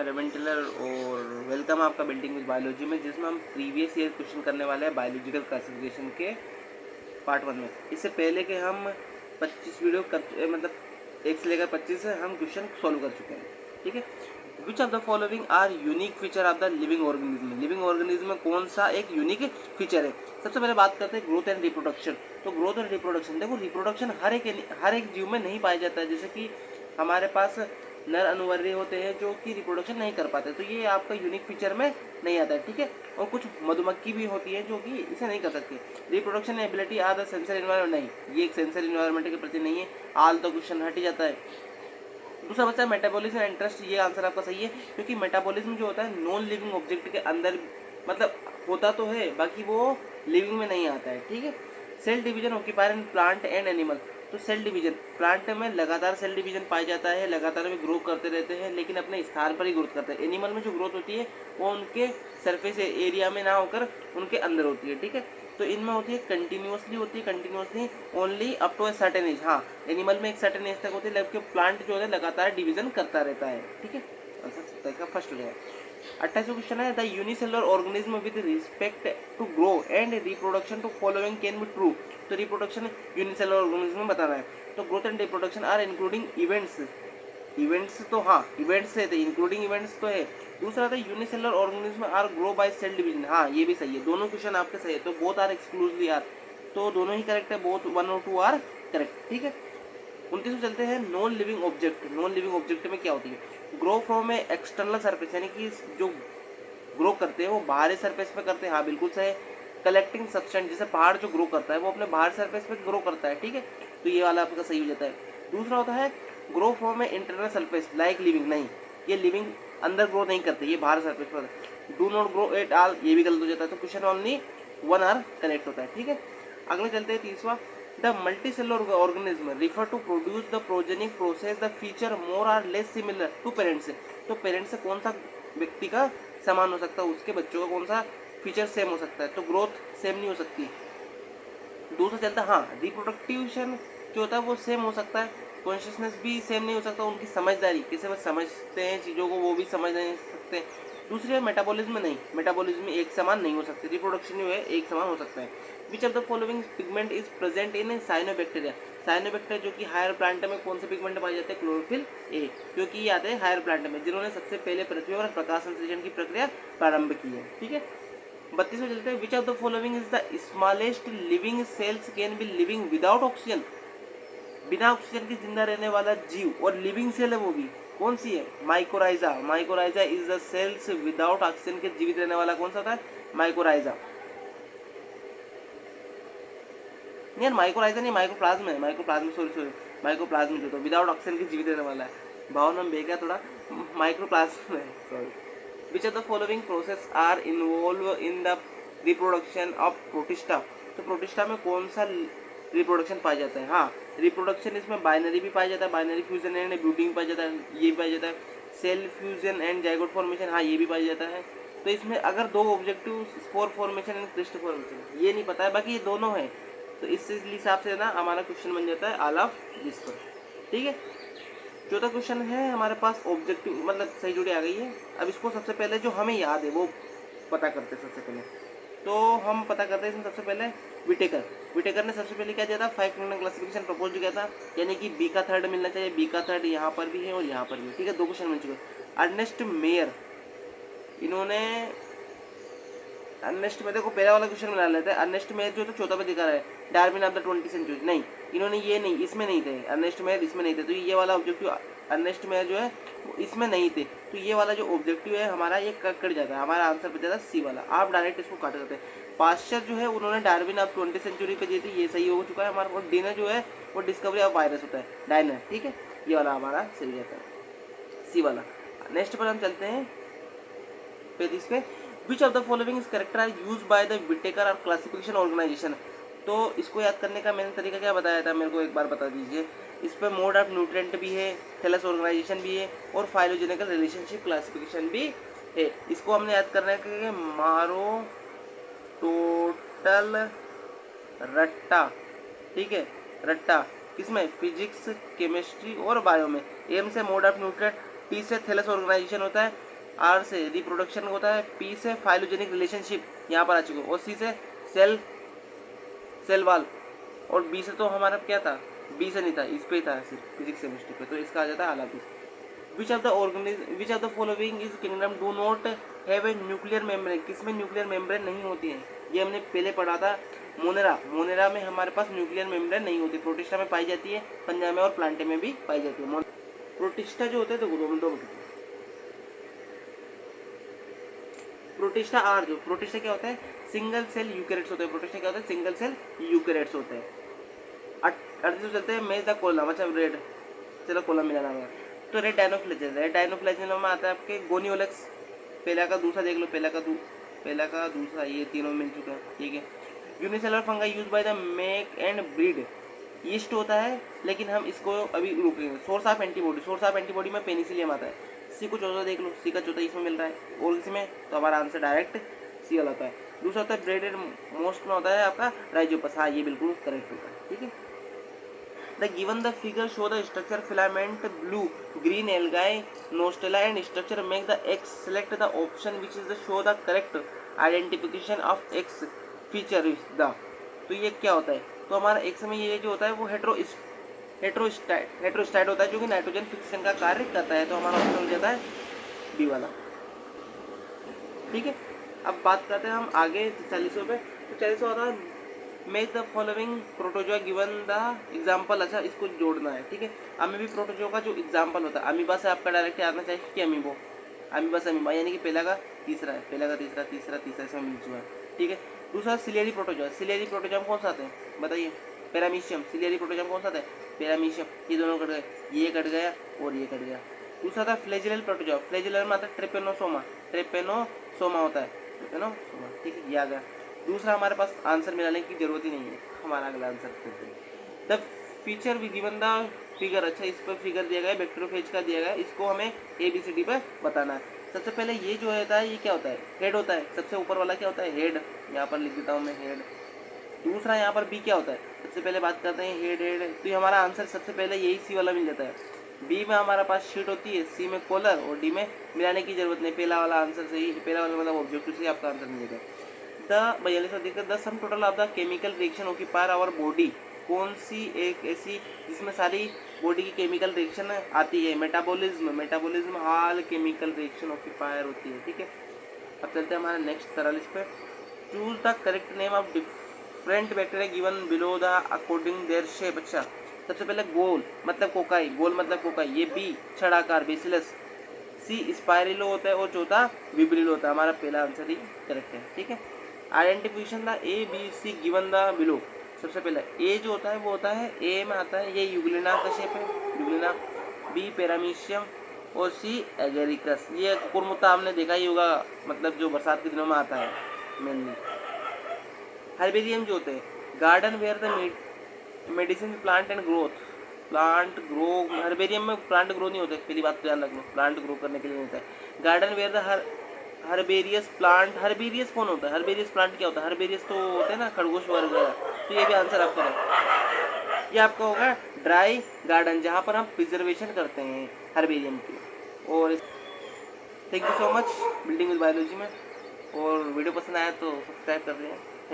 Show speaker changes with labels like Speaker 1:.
Speaker 1: Ravindra Taylor और welcome आपका building with biology में, जिसमें हम प्रीवियस ईयर क्वेश्चन करने वाले हैं बायोलॉजिकल क्लासिफिकेशन के पार्ट 1 में। इससे पहले के हम 25 वीडियो मतलब 1 से लेकर 25 से हम क्वेश्चन सॉल्व कर चुके हैं। ठीक है। Which of the following are unique feature of the living organism. Living organism में कौन सा एक यूनिक फीचर है। सबसे पहले बात करते हैं ग्रोथ एंड रिप्रोडक्शन। तो ग्रोथ एंड रिप्रोडक्शन, देखो रिप्रोडक्शन हर एक जीव में नहीं पाया जाता है। जैसे कि हमारे पास नर अनुवर्ती होते हैं जो कि रिप्रोडक्शन नहीं कर पाते, तो ये आपका यूनिक फीचर में नहीं आता है। ठीक है। और कुछ मधुमक्खी भी होती है जो कि इसे नहीं कर सकती। Reproduction ability are the sensor environment, नहीं ये एक सेंसर इन्वायरमेंट के प्रति नहीं है। आल तो क्वेश्चन हट ही जाता है। दूसरा बच्चा मेटाबॉलिज्म एंड इंटरेस्ट, ये आंसर आपका सही है, क्योंकि मेटाबॉलिज्म जो होता है नॉन लिविंग ऑब्जेक्ट के अंदर मतलब होता तो है, बाकी वो लिविंग में नहीं आता है। ठीक है। Cell division occur in plant and animal. तो सेल डिवीजन, प्लांट में लगातार सेल डिवीजन पाया जाता है, लगातार वे ग्रो करते रहते हैं, लेकिन अपने स्थान पर ही ग्रोथ करते हैं। एनिमल में जो ग्रोथ होती है वो उनके सरफेस एरिया में ना होकर उनके अंदर होती है। ठीक है। तो इनमें होती है कंटिन्यूसली, होती है continuously only up to a certain age. हाँ, एनिमल में एक सर्टेन एज तक होती है, जबकि प्लांट जो है लगातार डिवीजन करता रहता है। ठीक है। आंसर इसका फर्स्ट हो जाएगा। 28वां क्वेश्चन है the unicellular organism with respect to grow and reproduction to following can be true. तो रिप्रोडक्शन यूनिसेलुलर ऑर्गेनिज्म में बताना है। तो growth and reproduction are including events. Events तो हाँ, इवेंट्स है तो इंक्लूडिंग इवेंट्स तो है। दूसरा था unicellular organism are grow by cell division. हाँ, ये भी सही है, दोनों क्वेश्चन आपके सही है। तो बोथ आर एक्सक्लूसिवली आर, तो दोनों ही करेक्ट है, बोथ 1 और 2 आर करेक्ट। ठीक है। 29 चलते हैं non living object. Non living object में क्या होती है। Grow from A external surface, यानी कि जो ग्रो करते हैं वो बाहरी सरफेस पे करते हैं। हाँ बिल्कुल सही। कलेक्टिंग सब्सटेंस, जैसे पहाड़ जो ग्रो करता है वो अपने बाहर सरफेस पे ग्रो करता है। ठीक है। तो ये वाला आपका सही हो जाता है। दूसरा होता है grow from a internal surface like living, नहीं ये लिविंग अंदर ग्रो नहीं करते, ये बाहर सरफेस पर। Do not grow at all, ये भी गलत हो जाता है। तो क्वेश्चन ओनली 1 आर करेक्ट होता है। ठीक है। अगले चलते हैं तीसरा, the multicellular organism refer to produce the progenic process the feature more or less similar to parents. तो पेरेंट्स से कौन सा व्यक्ति का समान हो सकता है, उसके बच्चों का कौन सा फीचर सेम हो सकता है। तो ग्रोथ सेम नहीं हो सकती। दूसरा चलता है हाँ, रिप्रोडक्टिवेशन जो होता है वो सेम हो सकता है, कॉन्शियसनेस भी सेम नहीं हो सकता, उनकी समझदारी कैसे वो समझते हैं चीज़ों को वो भी समझ नहीं सकते। दूसरी है मेटाबॉलिज्म, नहीं मेटाबॉलिज्म में एक समान नहीं हो सकती। रिप्रोडक्शन जो है एक समान हो सकता है। Which of the following pigment is present in cyanobacteria. Cyanobacteria जो कि हायर प्लांट में कौन से पिगमेंट पाए जाते हैं, क्लोरोफिल ए, क्योंकि ये आते हैं हायर प्लांट में, जिन्होंने सबसे पहले पृथ्वी पर प्रकाश संश्लेषण की प्रक्रिया प्रारंभ की है। ठीक है। 32 में चलते हैं, विच of the following is the smallest living cells can be living without oxygen. बिना ऑक्सीजन के जिंदा रहने वाला जीव और लिविंग सेल है वो भी कौन सी है, mycorrhiza. Mycorrhiza is the cells without oxygen के जीवित रहने वाला कौन सा होता है, माइकोराइजा। नहीं यार, माइकोराइजा नहीं, माइक्रोप्लाज्म है, माइक्रोप्लाज्म सॉरी माइक्रोप्लाज्म जो तो विदाउट ऑक्सीजन के जीवित रहने वाला है। भावना में बेगा थोड़ा, माइक्रोप्लाज्म है sorry. Which of the following process are involve in the reproduction of protista. तो प्रोटिस्टा में कौन सा रिप्रोडक्शन पाया जाता है। हाँ, रिप्रोडक्शन इसमें बाइनरी भी पाया जाता है, बाइनरी फ्यूजन एंड ब्रीडिंग पाया जाता है, ये भी पाया जाता है। Cell fusion and zygote formation, हाँ ये भी पाया जाता है। तो इसमें अगर दो objective spore formation and cyst formation, ये नहीं पता है, बाकी ये दोनों है, तो इस हिसाब से ना हमारा क्वेश्चन बन जाता है ऑल ऑफ दिस पर। ठीक है। चौथा क्वेश्चन है हमारे पास ऑब्जेक्टिव मतलब सही जोड़ी आ गई है। अब इसको सबसे पहले जो हमें याद है वो पता करते हैं। सबसे पहले तो हम पता करते हैं इसमें सबसे पहले विटेकर ने सबसे पहले क्या दिया था, 5 किंगडम क्लासिफिकेशन प्रपोज किया था, यानी कि बी का थर्ड मिलना चाहिए। बी का थर्ड यहाँ पर भी है और यहाँ पर भी। ठीक है, 2 क्वेश्चन मिल चुके। अर्नेस्ट मेयर, इन्होंने अर्नेस्ट में देखो पहला वाला क्वेश्चन बना लेते हैं। अर्नेस्ट मेयर जो तो चौथा पे दिखा रहा है, Darwin of the 20th century, नहीं इन्होंने ये नहीं, इसमें नहीं थे अर्नेस्ट मेयर, इसमें नहीं थे। तो ये वाला ऑब्जेक्टिव अर्नेस्ट मेयर जो है इसमें नहीं थे, तो ये वाला जो ऑब्जेक्टिव है हमारा ये कट जाता है, हमारा आंसर बच जाता है सी वाला। आप डायरेक्ट इसको काट सकते हैं। पास्चर जो है उन्होंने डार्विन ऑफ 20th सेंचुरी पे दी थी, ये सही हो चुका है हमारा। और डिनर जो है वो डिस्कवरी ऑफ वायरस होता है, डायनर। ठीक है, ये वाला हमारा सही जाता है सी वाला। नेक्स्ट पर हम चलते हैं 35 पे, which of the following is character are use by the Whittaker और क्लासिफिकेशन ऑर्गेनाइजेशन। तो इसको याद करने का मैंने तरीका क्या बताया था, मेरे को एक बार बता दीजिए। इस पर मोड ऑफ न्यूट्रिएंट भी है, थैलस ऑर्गेनाइजेशन भी है और फाइलोजेनिकल रिलेशनशिप क्लासिफिकेशन भी है। इसको हमने याद करना है कि मारो टोटल रट्टा। ठीक है, रट्टा किसमें, फिजिक्स केमिस्ट्री और बायो में। एम से मोड ऑफ न्यूट्रिएंट, टी से थैलस ऑर्गेनाइजेशन होता है, आर से रिप्रोडक्शन होता है, पी से फाइलोजेनिक रिलेशनशिप यहाँ पर आ चुके, और सी से सेल वाल, और बी से तो हमारा क्या था, बी से नहीं था, इस पे ही था सिर्फ फिजिक्स केमिस्ट्री पे, तो इसका आ जाता है आलापिस। Which of the following is kingdom do not have a nuclear membrane, किसमें न्यूक्लियर मेम्ब्रेन नहीं होती है, ये हमने पहले पढ़ा था। मोनेरा में हमारे पास न्यूक्लियर मेम्ब्रेन नहीं होती, प्रोटिस्टा में पाई जाती है, पंजा में और प्लांटे में भी पाई जाती है। प्रोटिस्टा जो होते हैं, दो प्रोटिस्टा आर, जो प्रोटिस्टा क्या होता है, सिंगल सेल यूकैरियोट्स होते हैं। प्रोटिस्टा क्या होता है, सिंगल सेल यूकैरियोट्स होते हैं। अर्थ चलते हैं मेज द कोलम, अच्छा रेड, चलो कोलम मिलाना है। तो रेड डायनोफ्लैजेलम में आता है आपके गोनियोलेक्स, पहला का दूसरा देख लो, पहला का दूसरा, ये तीनों मिल चुके हैं, ठीक है। Unicellular fungi use by the make and breed, east होता है, लेकिन हम इसको अभी रुकेंगे। सोर्स ऑफ एंटीबॉडी में पेनिसिलियम आता है। सी को चौथा देख लो, सी का चौथा इसमें मिल रहा है, और इसमें तो हमारा आंसर डायरेक्ट सी वाला होता है। दूसरा होता है ब्रेडेड मोस्ट में होता है आपका राइजोपस, हाँ ये बिल्कुल करेक्ट होता है, ठीक है। The given the figure show the structure filament blue green algae nostella and structure make the x, select the option which is the show the correct identification of x feature is the, तो ये क्या होता है, तो हमारा x में ये जो होता है वो हेट्रोस्टैट होता है, जो कि नाइट्रोजन फिक्सेशन का कार्य करता है, तो हमारा ऑप्शन हो जाता है डी वाला, ठीक है। अब बात करते हैं हम आगे 40 पे, तो 40 होता है make the following protozoa given the example, अच्छा इसको जोड़ना है, ठीक है। अमीबी प्रोटोजोआ का जो एग्जाम्पल होता है, अमीबा से आपका डायरेक्ट आना चाहिए कि अमीबा से अमीबा, यानी कि पहला का तीसरा है, पहला का तीसरा इसमें मिल चुका है, ठीक है। दूसरा सिलियरी प्रोटोजोआ कौन सा आते हैं बताइए, पैरामीशियम, सिलियरी प्रोटोजोआ कौन सा आता है, पैरामीशियम, ये दोनों कट गए, ये कट गया और ये कट गया। दूसरा था फ्लैजिलल प्रोटोजोआ, फ्लैजिलल में आता है ट्रेपेनोसोमा होता है, ट्रेपेनोसोमा, ठीक है, ये आ गया। दूसरा हमारे पास आंसर मिलाने की जरूरत ही नहीं है, हमारा अगला आंसर द फीचर भी गिवन द फिगर, अच्छा इस पर फिगर दिया गया है, बैक्टीरियोफेज का दिया गया है, इसको हमें ABCD पर बताना है। सबसे पहले ये जो होता है, ये क्या होता है, हेड होता है, सबसे ऊपर वाला क्या होता है, हेड, यहाँ पर लिख देता हूँ मैं हेड। दूसरा यहाँ पर बी क्या होता है, सबसे पहले बात करते हैं हेड, तो ये हमारा आंसर सबसे पहले यही सी वाला मिल जाता है। बी में हमारा पास शीट होती है, सी में कॉलर, और डी में मिलाने की जरूरत नहीं, पहला वाला आंसर सही, पहला वाला मतलब ऑब्जेक्टिव से आपका आंसर मिलेगा। The 42 the sum total of the chemical reaction occur our body, कौन सी एक ऐसी जिसमें सारी बॉडी की केमिकल रिएक्शन आती है, मेटाबॉलिज्म हाल केमिकल रिएक्शन ऑक्यूपायर होती है, ठीक है। अब चलते हैं हमारा नेक्स्ट 43 पे, choose the correct name of different bacteria given below the according their shape, अच्छा सबसे पहले गोल मतलब कोकाई, ये बी छड़ाकार बेसिलस, सी स्पाइरिलो होता है, और चौथा विब्रिलो होता है, हमारा पहला आंसर ही करेक्ट है, ठीक है। Identification the ABC given the below, सबसे पहले ए जो होता है वो होता है, ए में आता है ये यूग्लिना का शेप है, यूग्लिना, बी पैरामीशियम, और सी एगेरिकस, ये कुरमुत्ता आपने देखा ही होगा, मतलब जो बरसात के दिनों में आता है मेनली। हर्बेरियम जो होते हैं garden where the medicine plant and grow, herbarium में प्लांट ग्रो नहीं होते, पहली बात ध्यान रख लो, प्लांट ग्रो करने के लिए होता है। गार्डन वेयर द हर्बेरियस प्लांट, हर्बेरियस कौन होता है, हर्बेरियस प्लांट क्या होता है, हर्बेरियस तो होते हैं ना खरगोश वगैरह, तो ये भी आंसर आपका है, ये आपका होगा ड्राई गार्डन, जहाँ पर हम प्रिजर्वेशन करते हैं हर्बेरियम की। और thank you so much building with biology में, और वीडियो पसंद आया तो सब्सक्राइब कर दें।